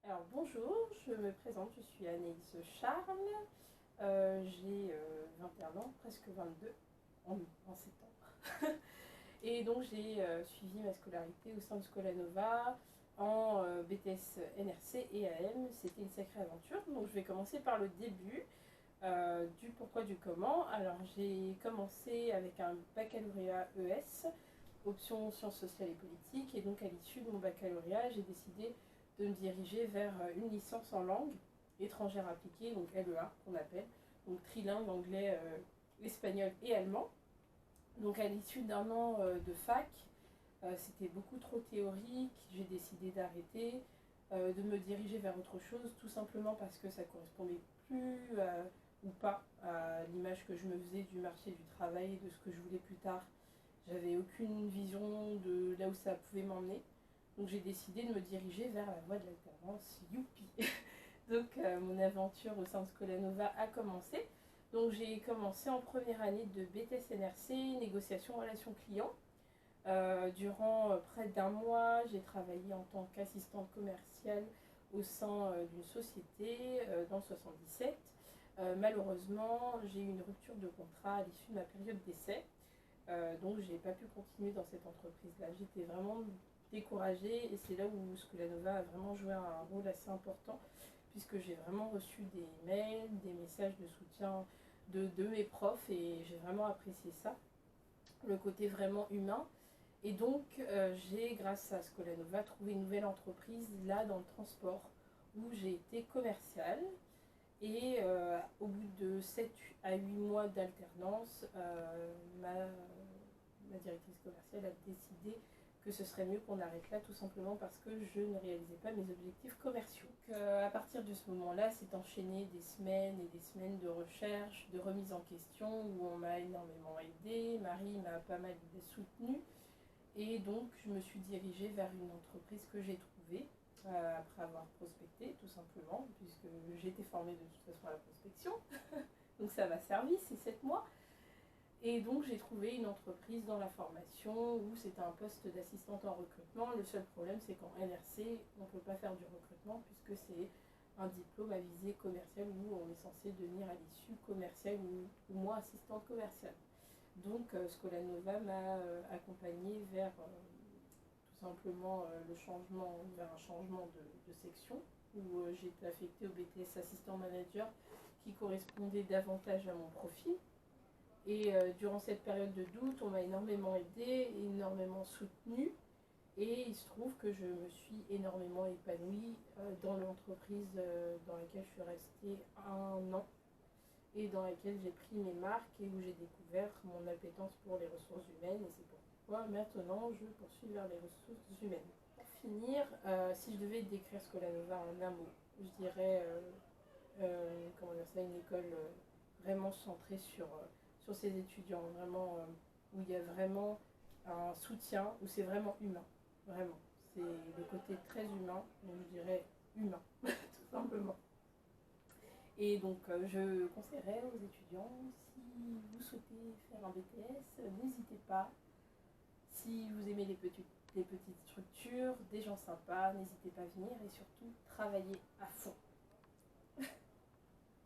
Alors bonjour, je me présente, je suis Anaïs Charles, j'ai 21 ans, presque 22 en septembre. Et donc j'ai suivi ma scolarité au sein de Scolanova en BTS NRC et AM. C'était une sacrée aventure, donc je vais commencer par le début du pourquoi du comment. Alors j'ai commencé avec un baccalauréat ES, option sciences sociales et politiques, et donc à l'issue de mon baccalauréat, j'ai décidé de me diriger vers une licence en langue étrangère appliquée, donc LEA qu'on appelle, donc trilingue anglais, espagnol et allemand. Donc à l'issue d'un an de fac, c'était beaucoup trop théorique, j'ai décidé d'arrêter, de me diriger vers autre chose, tout simplement parce que ça correspondait plus ou pas à l'image que je me faisais du marché du travail et de ce que je voulais plus tard. J'avais aucune vision de là où ça pouvait m'emmener. Donc j'ai décidé de me diriger vers la voie de l'alternance. Youpi. Donc mon aventure au sein de Scolanova a commencé. Donc j'ai commencé en première année de BTS NRC, négociation relations clients. Durant près d'un mois, j'ai travaillé en tant qu'assistante commerciale au sein d'une société dans le 77. Malheureusement, j'ai eu une rupture de contrat à l'issue de ma période d'essai. Donc j'ai pas pu continuer dans cette entreprise-là. J'étais vraiment découragée et c'est là où Scolanova a vraiment joué un rôle assez important puisque j'ai vraiment reçu des mails, des messages de soutien de mes profs et j'ai vraiment apprécié ça, le côté vraiment humain. Et donc j'ai, grâce à Scolanova, trouvé une nouvelle entreprise là dans le transport où j'ai été commerciale. Et au bout de 7 à 8 mois d'alternance, ma directrice commerciale a décidé que ce serait mieux qu'on arrête là, tout simplement parce que je ne réalisais pas mes objectifs commerciaux. Donc, à partir de ce moment-là, c'est enchaîné des semaines et des semaines de recherche, de remise en question, où on m'a énormément aidée. Marie m'a pas mal soutenue. Et donc, je me suis dirigée vers une entreprise que j'ai trouvée après avoir prospecté, tout simplement, puisque j'ai été formée de toute façon à la prospection. Donc, ça m'a servi ces 7 mois. Et donc, j'ai trouvé une entreprise dans la formation où c'était un poste d'assistante en recrutement. Le seul problème, c'est qu'en NRC, on ne peut pas faire du recrutement puisque c'est un diplôme à visée commerciale où on est censé devenir à l'issue commerciale ou moi assistante commerciale. Donc Scolanova m'a accompagnée vers tout simplement le changement, vers un changement de section où j'ai été affectée au BTS assistant manager qui correspondait davantage à mon profil. Et durant cette période de doute, on m'a énormément aidée, énormément soutenue. Et il se trouve que je me suis énormément épanouie dans l'entreprise dans laquelle je suis restée un an et dans laquelle j'ai pris mes marques et où j'ai découvert mon appétence pour les ressources humaines. Et c'est pourquoi maintenant je poursuis vers les ressources humaines. Pour finir, si je devais décrire Scolanova en un mot, je dirais comment dire ça, une école vraiment centrée sur ses étudiants, vraiment où il y a vraiment un soutien, où c'est vraiment humain, vraiment. C'est le côté très humain, donc je dirais humain, tout simplement. Et donc, je conseillerais aux étudiants, si vous souhaitez faire un BTS, n'hésitez pas. Si vous aimez les petites structures, des gens sympas, n'hésitez pas à venir et surtout, travaillez à fond.